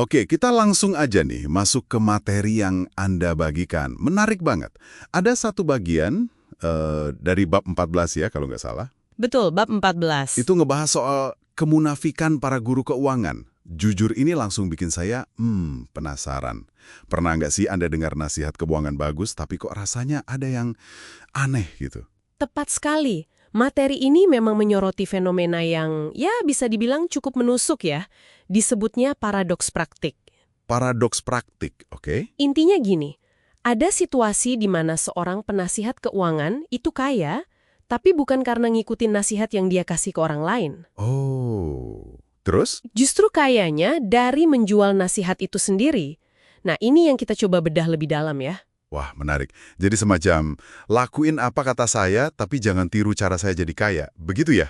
Oke, kita langsung aja nih masuk ke materi yang Anda bagikan. Menarik banget. Ada satu bagian dari bab 14 ya, kalau nggak salah. Betul, bab 14. Itu ngebahas soal kemunafikan para guru keuangan. Jujur ini langsung bikin saya, penasaran. Pernah nggak sih Anda dengar nasihat keuangan bagus, tapi kok rasanya ada yang aneh gitu? Tepat sekali. Materi ini memang menyoroti fenomena yang, ya bisa dibilang cukup menusuk ya. Disebutnya paradoks praktik. Paradoks praktik, oke? Intinya gini, ada situasi di mana seorang penasihat keuangan itu kaya, tapi bukan karena ngikutin nasihat yang dia kasih ke orang lain. Oh, terus? Justru kayanya dari menjual nasihat itu sendiri. Nah, ini yang kita coba bedah lebih dalam ya. Wah, menarik. Jadi semacam, lakuin apa kata saya, tapi jangan tiru cara saya jadi kaya. Begitu ya?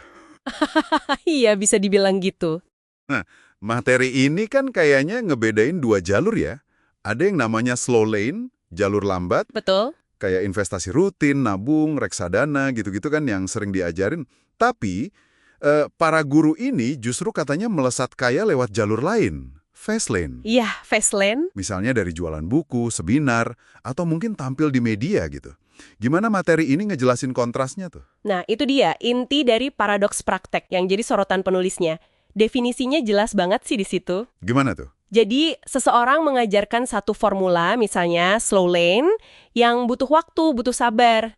Iya, bisa dibilang gitu. Nah, materi ini kan kayaknya ngebedain dua jalur ya. Ada yang namanya slow lane, jalur lambat, Betul? kayak investasi rutin, nabung, reksadana, gitu-gitu kan yang sering diajarin. Tapi, para guru ini justru katanya melesat kaya lewat jalur lain, fast lane. Iya, fast lane. Misalnya dari jualan buku, seminar, atau mungkin tampil di media gitu. Gimana materi ini ngejelasin kontrasnya tuh? Nah, itu dia inti dari paradoks praktek yang jadi sorotan penulisnya. Definisinya jelas banget sih di situ. Gimana tuh? Jadi, seseorang mengajarkan satu formula, misalnya slow lane, yang butuh waktu, butuh sabar.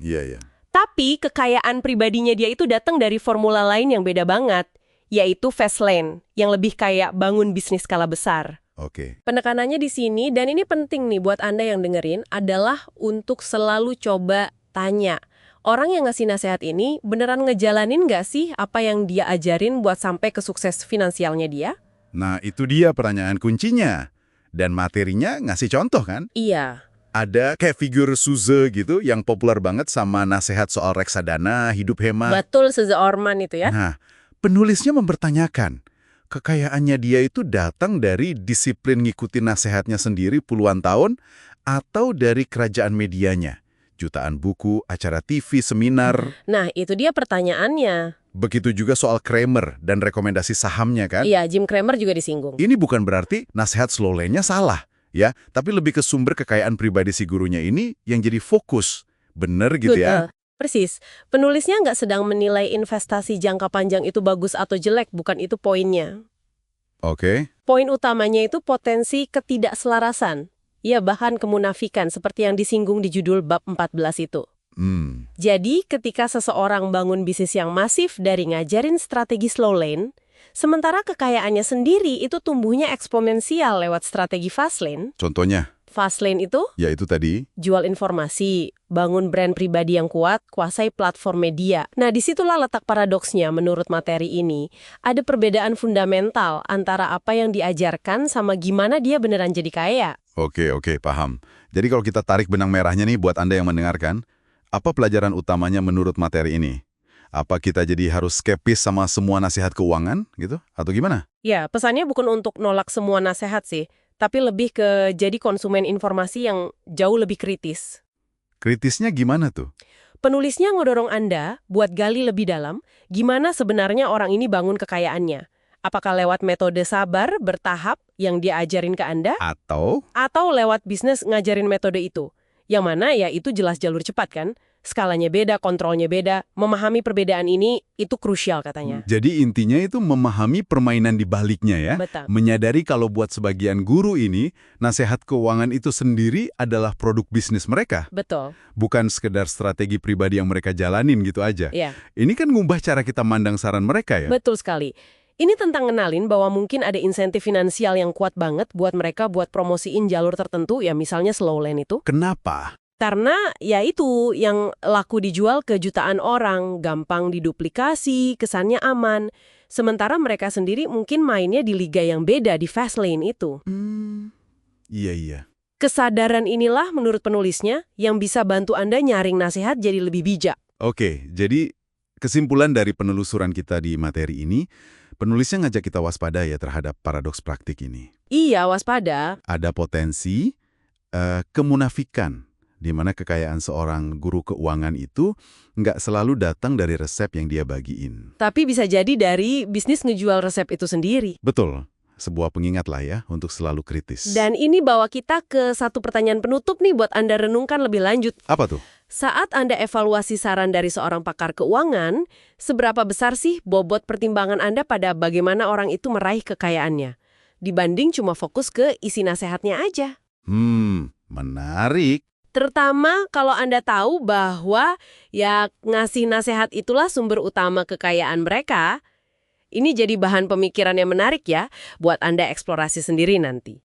Iya, iya. Tapi kekayaan pribadinya dia itu datang dari formula lain yang beda banget, yaitu fast lane, yang lebih kayak bangun bisnis skala besar. Oke. Penekanannya di sini, dan ini penting nih buat Anda yang dengerin, adalah untuk selalu coba tanya. Orang yang ngasih nasihat ini beneran ngejalanin nggak sih apa yang dia ajarin buat sampai ke sukses finansialnya dia? Nah, itu dia pertanyaan kuncinya. Dan materinya ngasih contoh kan? Iya. Ada kayak figur Suze gitu yang populer banget sama nasihat soal reksadana, hidup hemat. Betul, seseorman itu ya. Nah, penulisnya mempertanyakan, kekayaannya dia itu datang dari disiplin ngikutin nasihatnya sendiri puluhan tahun atau dari kerajaan medianya? Jutaan buku, acara TV, seminar. Nah, itu dia pertanyaannya. Begitu juga soal Kramer dan rekomendasi sahamnya kan? Iya, Jim Cramer juga disinggung. Ini bukan berarti nasihat slow lane-nya salah, ya. Tapi lebih ke sumber kekayaan pribadi si gurunya ini yang jadi fokus. Bener gitu ya? Persis. Penulisnya nggak sedang menilai investasi jangka panjang itu bagus atau jelek, bukan itu poinnya. Oke. Poin utamanya itu potensi ketidakselarasan. Ya, bahkan kemunafikan seperti yang disinggung di judul bab 14 itu. Jadi, ketika seseorang bangun bisnis yang masif dari ngajarin strategi slow lane, sementara kekayaannya sendiri itu tumbuhnya eksponensial lewat strategi fast lane. Contohnya? Fast lane itu Ya itu tadi. jual informasi, bangun brand pribadi yang kuat, kuasai platform media. Nah, disitulah letak paradoksnya menurut materi ini. Ada perbedaan fundamental antara apa yang diajarkan sama gimana dia beneran jadi kaya. Oke, paham. Jadi kalau kita tarik benang merahnya nih buat Anda yang mendengarkan, apa pelajaran utamanya menurut materi ini? Apa kita jadi harus skeptis sama semua nasihat keuangan gitu? Atau gimana? Ya, pesannya bukan untuk nolak semua nasihat sih, tapi lebih ke jadi konsumen informasi yang jauh lebih kritis. Kritisnya gimana tuh? Penulisnya ngedorong Anda buat gali lebih dalam gimana sebenarnya orang ini bangun kekayaannya. Apakah lewat metode sabar, bertahap yang dia ajarin ke Anda? Atau? Atau lewat bisnis ngajarin metode itu? Yang mana ya itu jelas jalur cepat kan? Skalanya beda, kontrolnya beda. Memahami perbedaan ini itu krusial katanya. Jadi intinya itu memahami permainan di baliknya ya. Betul. Menyadari kalau buat sebagian guru ini, nasihat keuangan itu sendiri adalah produk bisnis mereka. Betul. Bukan sekedar strategi pribadi yang mereka jalanin gitu aja. Iya. Ini kan ngubah cara kita mandang saran mereka ya. Betul sekali. Ini tentang ngenalin bahwa mungkin ada insentif finansial yang kuat banget buat mereka buat promosiin jalur tertentu, ya misalnya slow lane itu. Kenapa? Karena ya itu yang laku dijual ke jutaan orang, gampang diduplikasi, kesannya aman. Sementara mereka sendiri mungkin mainnya di liga yang beda di fast lane itu. Iya. Kesadaran inilah menurut penulisnya yang bisa bantu Anda nyaring nasihat jadi lebih bijak. Oke, jadi kesimpulan dari penelusuran kita di materi ini, penulisnya ngajak kita waspada ya terhadap paradoks praktik ini. Iya, waspada. Ada potensi kemunafikan, di mana kekayaan seorang guru keuangan itu nggak selalu datang dari resep yang dia bagiin. Tapi bisa jadi dari bisnis ngejual resep itu sendiri. Betul. sebuah pengingat lah ya untuk selalu kritis. Dan ini bawa kita ke satu pertanyaan penutup nih buat Anda renungkan lebih lanjut. Apa tuh? Saat Anda evaluasi saran dari seorang pakar keuangan, seberapa besar sih bobot pertimbangan Anda pada bagaimana orang itu meraih kekayaannya? Dibanding cuma fokus ke isi nasihatnya aja. Menarik. Terutama kalau Anda tahu bahwa ya ngasih nasihat itulah sumber utama kekayaan mereka. Ini jadi bahan pemikiran yang menarik ya buat Anda eksplorasi sendiri nanti.